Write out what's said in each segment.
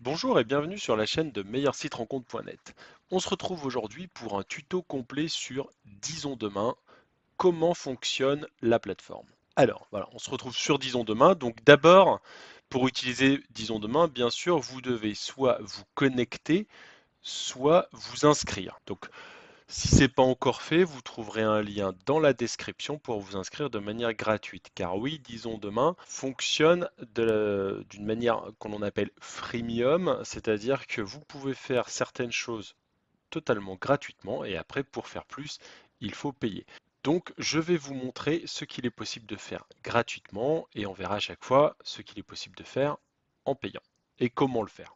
Bonjour et bienvenue sur la chaîne de meilleursiterencontre.net. On se retrouve aujourd'hui pour un tuto complet sur Disons Demain, comment fonctionne la plateforme. Alors voilà, on se retrouve sur Disons Demain. Donc d'abord, pour utiliser Disons Demain, bien sûr, vous devez soit vous connecter, soit vous inscrire. Donc si ce n'est pas encore fait, vous trouverez un lien dans la description pour vous inscrire de manière gratuite. Car oui, Disons Demain fonctionne d'une manière qu'on appelle freemium, c'est-à-dire que vous pouvez faire certaines choses totalement gratuitement et après pour faire plus, il faut payer. Donc je vais vous montrer ce qu'il est possible de faire gratuitement et on verra à chaque fois ce qu'il est possible de faire en payant et comment le faire.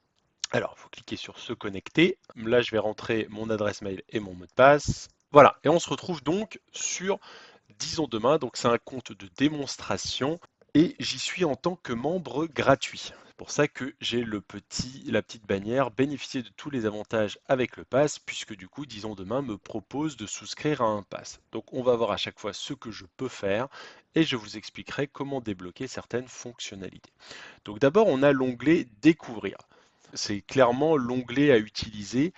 Alors, vous cliquez sur se connecter. Là, je vais rentrer mon adresse mail et mon mot de passe. Voilà, et on se retrouve donc sur Disons Demain. Donc, c'est un compte de démonstration et j'y suis en tant que membre gratuit. C'est pour ça que j'ai la petite bannière bénéficier de tous les avantages avec le pass, puisque du coup, Disons Demain me propose de souscrire à un pass. Donc, on va voir à chaque fois ce que je peux faire et je vous expliquerai comment débloquer certaines fonctionnalités. Donc, d'abord, on a l'onglet Découvrir. C'est clairement l'onglet à utiliser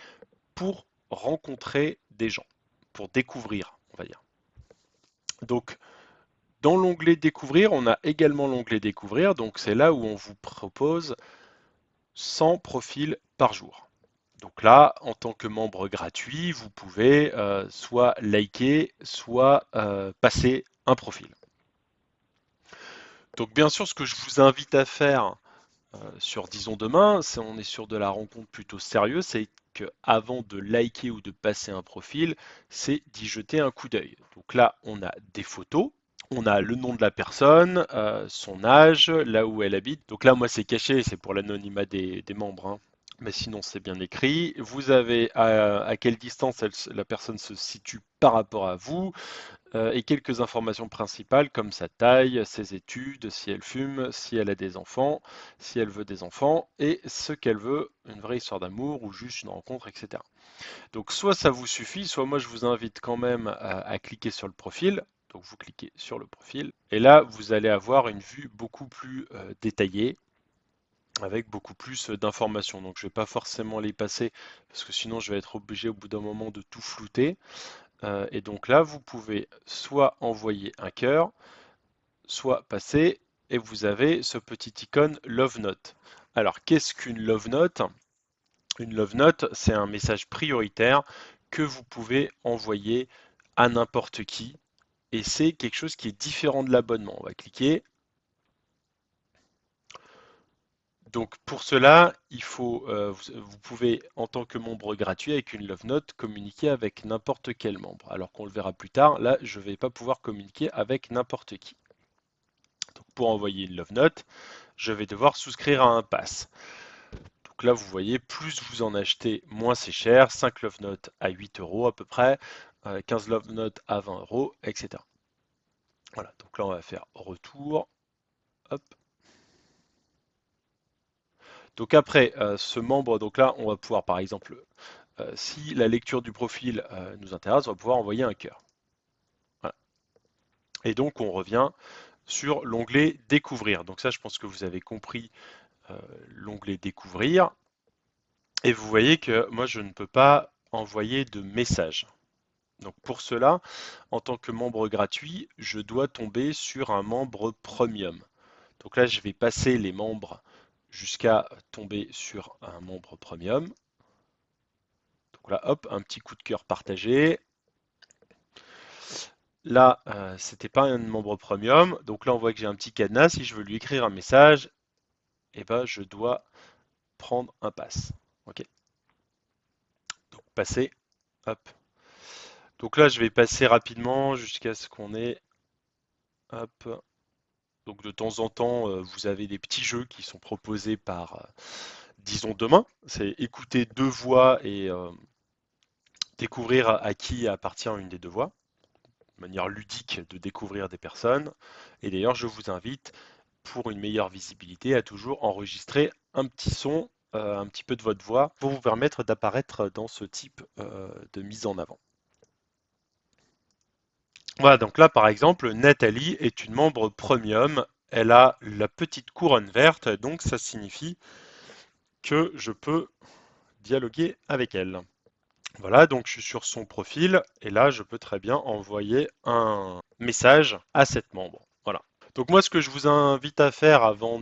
pour rencontrer des gens, pour découvrir, on va dire. Donc, dans l'onglet Découvrir, on a également l'onglet Découvrir. Donc, c'est là où on vous propose 100 profils par jour. Donc là, en tant que membre gratuit, vous pouvez soit liker, soit passer un profil. Donc bien sûr, ce que je vous invite à faire, sur Disons Demain, on est sur de la rencontre plutôt sérieuse, c'est que avant de liker ou de passer un profil, c'est d'y jeter un coup d'œil. Donc là, on a des photos, on a le nom de la personne, son âge, là où elle habite. Donc là, moi, c'est caché, c'est pour l'anonymat des membres, hein. Mais sinon, c'est bien écrit. Vous avez à quelle distance la personne se situe par rapport à vous, et quelques informations principales comme sa taille, ses études, si elle fume, si elle a des enfants, si elle veut des enfants, et ce qu'elle veut, une vraie histoire d'amour ou juste une rencontre, etc. Donc soit ça vous suffit, soit moi je vous invite quand même à cliquer sur le profil. Donc vous cliquez sur le profil, et là vous allez avoir une vue beaucoup plus détaillée, avec beaucoup plus d'informations. Donc je ne vais pas forcément les passer, parce que sinon je vais être obligé au bout d'un moment de tout flouter. Et donc là, vous pouvez soit envoyer un cœur, soit passer, et vous avez ce petit icône Love Note. Alors, qu'est-ce qu'une Love Note? Une Love Note, c'est un message prioritaire que vous pouvez envoyer à n'importe qui, et c'est quelque chose qui est différent de l'abonnement. On va cliquer. Donc pour cela, vous pouvez, en tant que membre gratuit avec une Love Note, communiquer avec n'importe quel membre. Alors qu'on le verra plus tard, là, je ne vais pas pouvoir communiquer avec n'importe qui. Donc pour envoyer une Love Note, je vais devoir souscrire à un pass. Donc là, vous voyez, plus vous en achetez, moins c'est cher. 5 Love Notes à 8 euros à peu près, 15 Love Notes à 20 euros, etc. Voilà, donc là, on va faire retour. Hop. Donc après, ce membre, donc là, on va pouvoir, par exemple, si la lecture du profil nous intéresse, on va pouvoir envoyer un cœur. Voilà. Et donc, on revient sur l'onglet Découvrir. Donc ça, je pense que vous avez compris l'onglet Découvrir. Et vous voyez que moi, je ne peux pas envoyer de message. Donc pour cela, en tant que membre gratuit, je dois tomber sur un membre premium. Donc là, je vais passer les membres jusqu'à tomber sur un membre premium. Donc là, hop, un petit coup de cœur partagé. Là, c'était pas un membre premium. Donc là, on voit que j'ai un petit cadenas. Si je veux lui écrire un message, eh ben, je dois prendre un pass. OK. Donc passer. Hop. Donc là, je vais passer rapidement jusqu'à ce qu'on ait. Hop. Donc de temps en temps, vous avez des petits jeux qui sont proposés par, Disons Demain. C'est écouter deux voix et découvrir à qui appartient une des deux voix. Manière ludique de découvrir des personnes. Et d'ailleurs, je vous invite, pour une meilleure visibilité, à toujours enregistrer un petit son, un petit peu de votre voix, pour vous permettre d'apparaître dans ce type de mise en avant. Voilà, donc là, par exemple, Nathalie est une membre premium. Elle a la petite couronne verte, donc ça signifie que je peux dialoguer avec elle. Voilà, donc je suis sur son profil et là je peux très bien envoyer un message à cette membre. Voilà. Donc moi ce que je vous invite à faire avant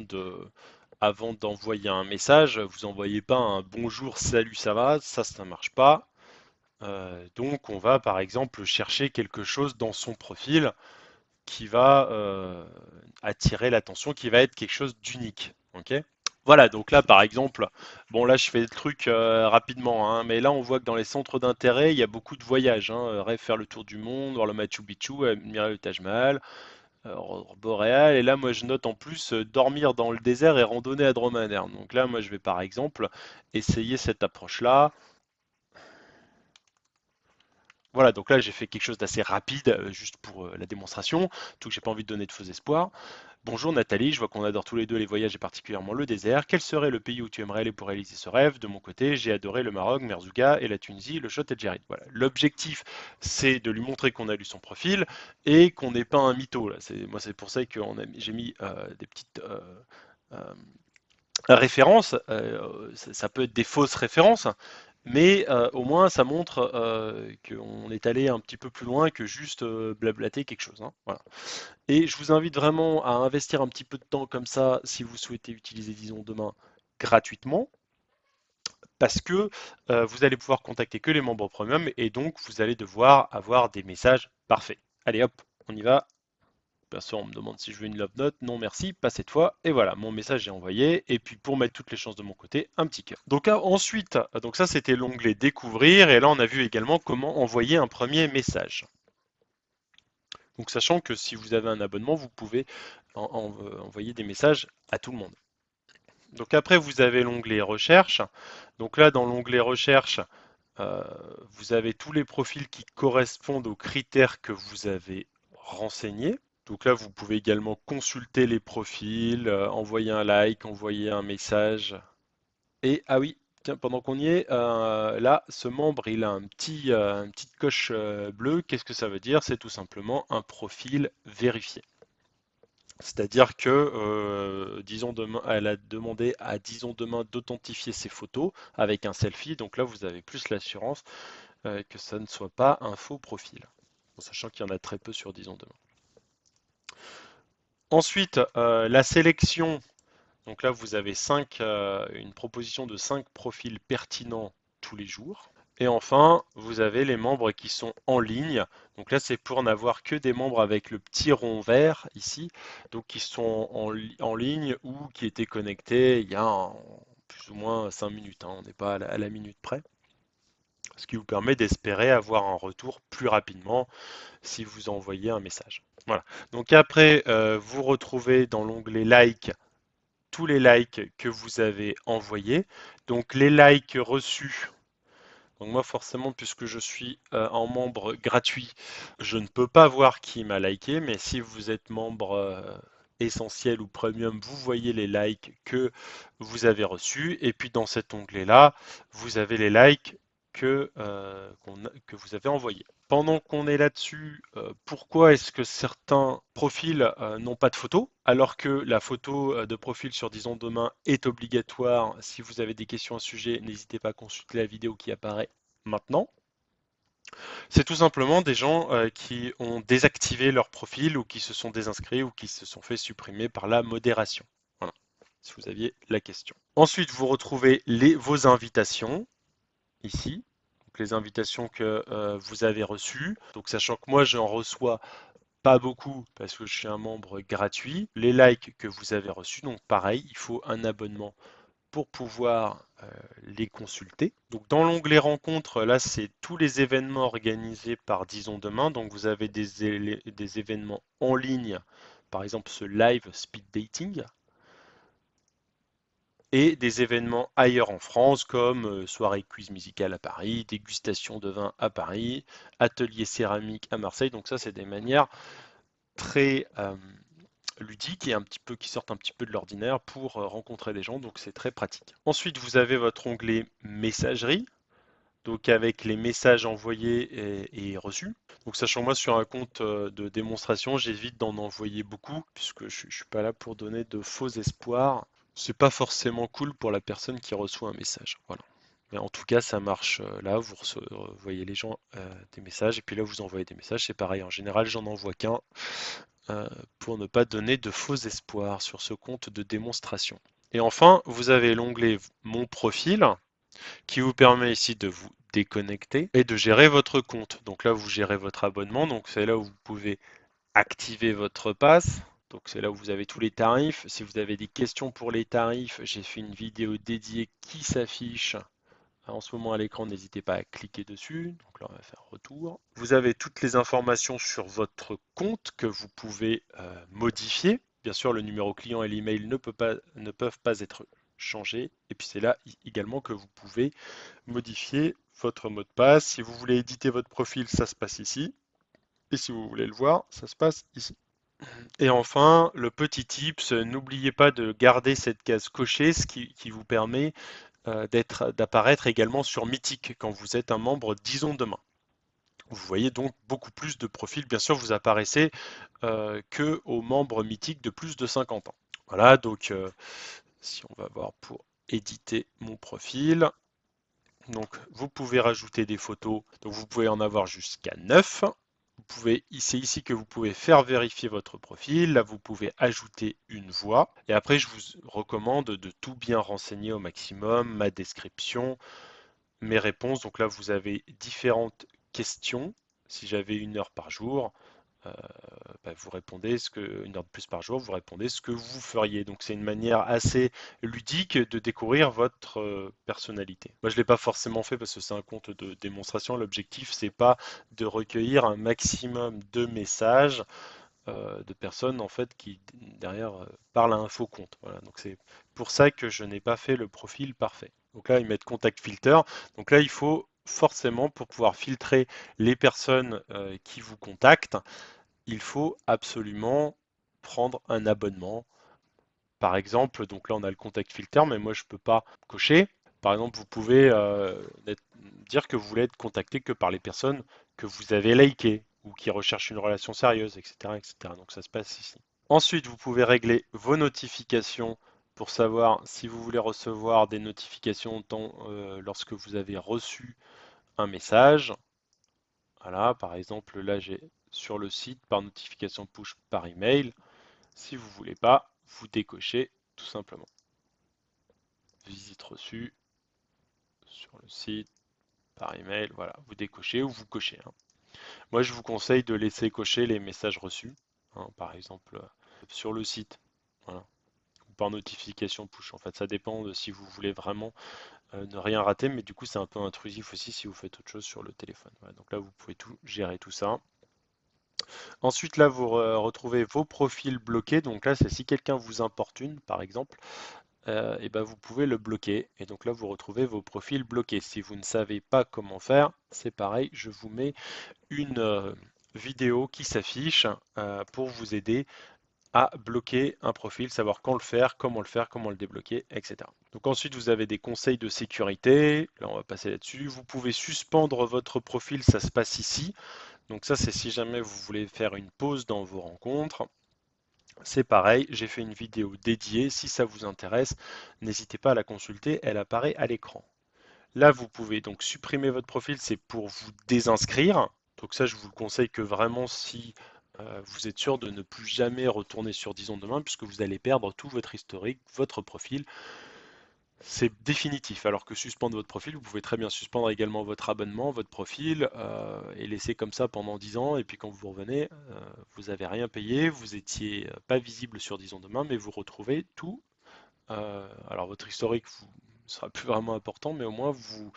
d'envoyer un message, vous envoyez pas un bonjour, salut, ça marche pas. Donc on va par exemple chercher quelque chose dans son profil qui va attirer l'attention, qui va être quelque chose d'unique. Ok. Voilà, donc là par exemple, bon là je fais le truc rapidement, hein, mais là on voit que dans les centres d'intérêt, il y a beaucoup de voyages, hein, rêve faire le tour du monde, voir le Machu Picchu, admirer le Taj Mahal, aurore boréale, et là moi je note en plus dormir dans le désert et randonner à dromadaire. Donc là moi je vais par exemple essayer cette approche-là. Voilà, donc là j'ai fait quelque chose d'assez rapide, juste pour la démonstration, tout que j'ai pas envie de donner de faux espoirs. Bonjour Nathalie, je vois qu'on adore tous les deux les voyages et particulièrement le désert. Quel serait le pays où tu aimerais aller pour réaliser ce rêve? De mon côté, j'ai adoré le Maroc, Merzouga et la Tunisie, le Chott et le Djerid. Voilà. L'objectif, c'est de lui montrer qu'on a lu son profil et qu'on n'est pas un mytho. Là. Moi, c'est pour ça que j'ai mis des petites euh, références. Ça peut être des fausses références, mais au moins ça montre qu'on est allé un petit peu plus loin que juste blablater quelque chose. Hein. Voilà. Et je vous invite vraiment à investir un petit peu de temps comme ça si vous souhaitez utiliser Disons Demain gratuitement, parce que vous allez pouvoir contacter que les membres premium et donc vous allez devoir avoir des messages parfaits. Allez hop, on y va. Bien sûr, on me demande si je veux une love note. Non, merci, pas cette fois. Et voilà, mon message est envoyé. Et puis pour mettre toutes les chances de mon côté, un petit cœur. Donc ensuite, donc ça c'était l'onglet découvrir. Et là, on a vu également comment envoyer un premier message. Donc sachant que si vous avez un abonnement, vous pouvez envoyer des messages à tout le monde. Donc après, vous avez l'onglet recherche. Donc là, dans l'onglet recherche, euh, vous avez tous les profils qui correspondent aux critères que vous avez renseignés. Donc là, vous pouvez également consulter les profils, envoyer un like, envoyer un message. Et ah oui, tiens, pendant qu'on y est, là, ce membre, il a une petite coche bleue. Qu'est-ce que ça veut dire? C'est tout simplement un profil vérifié. C'est-à-dire que, disons demain, elle a demandé à Disons Demain d'authentifier ses photos avec un selfie. Donc là, vous avez plus l'assurance que ça ne soit pas un faux profil, en sachant qu'il y en a très peu sur Disons Demain. Ensuite, la sélection. Donc là, vous avez une proposition de 5 profils pertinents tous les jours. Et enfin, vous avez les membres qui sont en ligne. Donc là, c'est pour n'avoir que des membres avec le petit rond vert ici, donc qui sont en ligne ou qui étaient connectés il y a plus ou moins 5 minutes. Hein. On n'est pas à la minute près. Ce qui vous permet d'espérer avoir un retour plus rapidement si vous envoyez un message. Voilà. Donc après, vous retrouvez dans l'onglet Like tous les likes que vous avez envoyés. Donc les likes reçus. Donc moi forcément, puisque je suis en membre gratuit, je ne peux pas voir qui m'a liké, mais si vous êtes membre essentiel ou premium, vous voyez les likes que vous avez reçus. Et puis dans cet onglet-là, vous avez les likes que vous avez envoyés. Pendant qu'on est là-dessus, pourquoi est-ce que certains profils n'ont pas de photo, alors que la photo de profil sur Disons Demain est obligatoire? Si vous avez des questions à ce sujet, n'hésitez pas à consulter la vidéo qui apparaît maintenant. C'est tout simplement des gens qui ont désactivé leur profil ou qui se sont désinscrits ou qui se sont fait supprimer par la modération. Voilà, si vous aviez la question. Ensuite, vous retrouvez vos invitations ici. Donc, les invitations que vous avez reçues. Donc, sachant que moi, j'en reçois pas beaucoup parce que je suis un membre gratuit. Les likes que vous avez reçus, donc pareil, il faut un abonnement pour pouvoir les consulter. Donc dans l'onglet rencontres, là c'est tous les événements organisés par Disons Demain. Donc vous avez des événements en ligne, par exemple ce live speed dating, et des événements ailleurs en France comme soirée quiz musicale à Paris, dégustation de vin à Paris, atelier céramique à Marseille. Donc ça c'est des manières très ludiques et qui sortent un petit peu de l'ordinaire pour rencontrer des gens, donc c'est très pratique. Ensuite, vous avez votre onglet messagerie, donc avec les messages envoyés et reçus. Donc sachant moi sur un compte de démonstration, j'évite d'en envoyer beaucoup puisque je suis pas là pour donner de faux espoirs. C'est pas forcément cool pour la personne qui reçoit un message. Voilà. Mais en tout cas, ça marche là, vous voyez les gens des messages, et puis là, vous envoyez des messages, c'est pareil. En général, j'en envoie qu'un euh, pour ne pas donner de faux espoirs sur ce compte de démonstration. Et enfin, vous avez l'onglet Mon profil qui vous permet ici de vous déconnecter et de gérer votre compte. Donc là, vous gérez votre abonnement, donc c'est là où vous pouvez activer votre pass. Donc c'est là où vous avez tous les tarifs. Si vous avez des questions pour les tarifs, j'ai fait une vidéo dédiée qui s'affiche en ce moment à l'écran. N'hésitez pas à cliquer dessus. Donc là, on va faire retour. Vous avez toutes les informations sur votre compte que vous pouvez modifier. Bien sûr, le numéro client et l'email ne peuvent pas être changés. Et puis c'est là également que vous pouvez modifier votre mot de passe. Si vous voulez éditer votre profil, ça se passe ici. Et si vous voulez le voir, ça se passe ici. Et enfin, le petit tips, n'oubliez pas de garder cette case cochée, ce qui vous permet d'apparaître également sur Mythique quand vous êtes un membre disons demain. Vous voyez donc beaucoup plus de profils. Bien sûr, vous apparaissez que aux membres mythiques de plus de 50 ans. Voilà, donc si on va voir pour éditer mon profil, donc vous pouvez rajouter des photos, donc vous pouvez en avoir jusqu'à 9. C'est ici que vous pouvez faire vérifier votre profil. Là, vous pouvez ajouter une voix. Et après, je vous recommande de tout bien renseigner au maximum, ma description, mes réponses. Donc là, vous avez différentes questions. Si j'avais 1 heure par jour, euh, vous répondez une heure de plus par jour, vous répondez ce que vous feriez. Donc c'est une manière assez ludique de découvrir votre personnalité. Moi je l'ai pas forcément fait parce que c'est un compte de démonstration. L'objectif c'est pas de recueillir un maximum de messages de personnes en fait qui derrière parlent à un faux compte. Voilà. Donc c'est pour ça que je n'ai pas fait le profil parfait. Donc là ils mettent contact filter. Donc là il faut forcément pour pouvoir filtrer les personnes qui vous contactent il faut absolument prendre un abonnement. Par exemple, donc là on a le contact filter, mais moi je ne peux pas cocher. Par exemple, vous pouvez dire que vous voulez être contacté que par les personnes que vous avez likées ou qui recherchent une relation sérieuse, etc., etc. Donc ça se passe ici. Ensuite, vous pouvez régler vos notifications pour savoir si vous voulez recevoir des notifications lorsque vous avez reçu un message. Voilà, par exemple, là j'ai sur le site par notification push par email. Si vous voulez pas, vous décochez tout simplement. Visite reçue sur le site par email, voilà, vous décochez ou vous cochez. Hein. Moi, je vous conseille de laisser cocher les messages reçus, hein, par exemple sur le site, voilà, ou par notification push. En fait, ça dépend de si vous voulez vraiment ne rien rater, mais du coup, c'est un peu intrusif aussi si vous faites autre chose sur le téléphone. Voilà, donc là, vous pouvez tout gérer tout ça. Ensuite, là, vous retrouvez vos profils bloqués. Donc là, c'est si quelqu'un vous importune, par exemple, et ben vous pouvez le bloquer. Et donc là, vous retrouvez vos profils bloqués. Si vous ne savez pas comment faire, c'est pareil. Je vous mets une vidéo qui s'affiche pour vous aider à bloquer un profil, savoir quand le faire, comment le débloquer, etc. Donc ensuite, vous avez des conseils de sécurité. Là, on va passer là-dessus. Vous pouvez suspendre votre profil, ça se passe ici. Donc ça, c'est si jamais vous voulez faire une pause dans vos rencontres. C'est pareil, j'ai fait une vidéo dédiée. Si ça vous intéresse, n'hésitez pas à la consulter, elle apparaît à l'écran. Là, vous pouvez donc supprimer votre profil, c'est pour vous désinscrire. Donc ça, je vous le conseille que vraiment si vous êtes sûr de ne plus jamais retourner sur Disons Demain, puisque vous allez perdre tout votre historique, votre profil. C'est définitif, alors que suspendre votre profil, vous pouvez très bien suspendre également votre abonnement, votre profil, et laisser comme ça pendant 10 ans, et puis quand vous revenez, vous n'avez rien payé, vous étiez pas visible sur Disons Demain, mais vous retrouvez tout. Alors votre historique sera plus vraiment important, mais au moins vous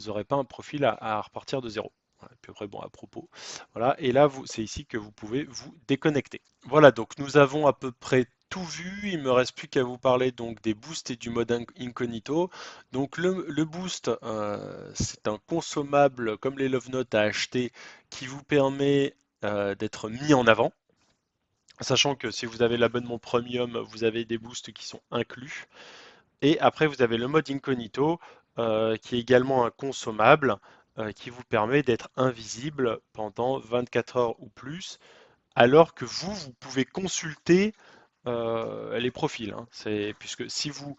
n'aurez pas un profil à repartir de zéro. Voilà, et puis après, bon, à propos, voilà, et là, c'est ici que vous pouvez vous déconnecter. Voilà, donc nous avons à peu près tout vu. Il me reste plus qu'à vous parler donc des boosts et du mode incognito. Donc le boost, c'est un consommable comme les Love Notes à acheter qui vous permet d'être mis en avant. Sachant que si vous avez l'abonnement premium, vous avez des boosts qui sont inclus. Et après, vous avez le mode incognito, qui est également un consommable, qui vous permet d'être invisible pendant 24 heures ou plus, alors que vous pouvez consulter les profils, hein. Puisque si vous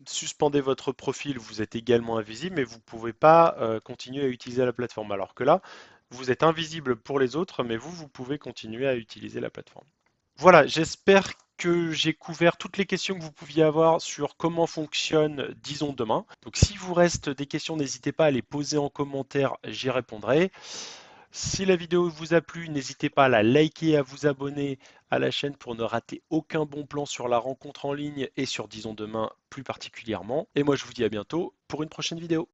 suspendez votre profil, vous êtes également invisible, mais vous ne pouvez pas continuer à utiliser la plateforme. Alors que là, vous êtes invisible pour les autres, mais vous pouvez continuer à utiliser la plateforme. Voilà, j'espère que j'ai couvert toutes les questions que vous pouviez avoir sur comment fonctionne Disons demain. Donc si vous reste des questions, n'hésitez pas à les poser en commentaire, j'y répondrai. Si la vidéo vous a plu, n'hésitez pas à la liker et à vous abonner à la chaîne pour ne rater aucun bon plan sur la rencontre en ligne et sur Disons demain plus particulièrement. Et moi je vous dis à bientôt pour une prochaine vidéo.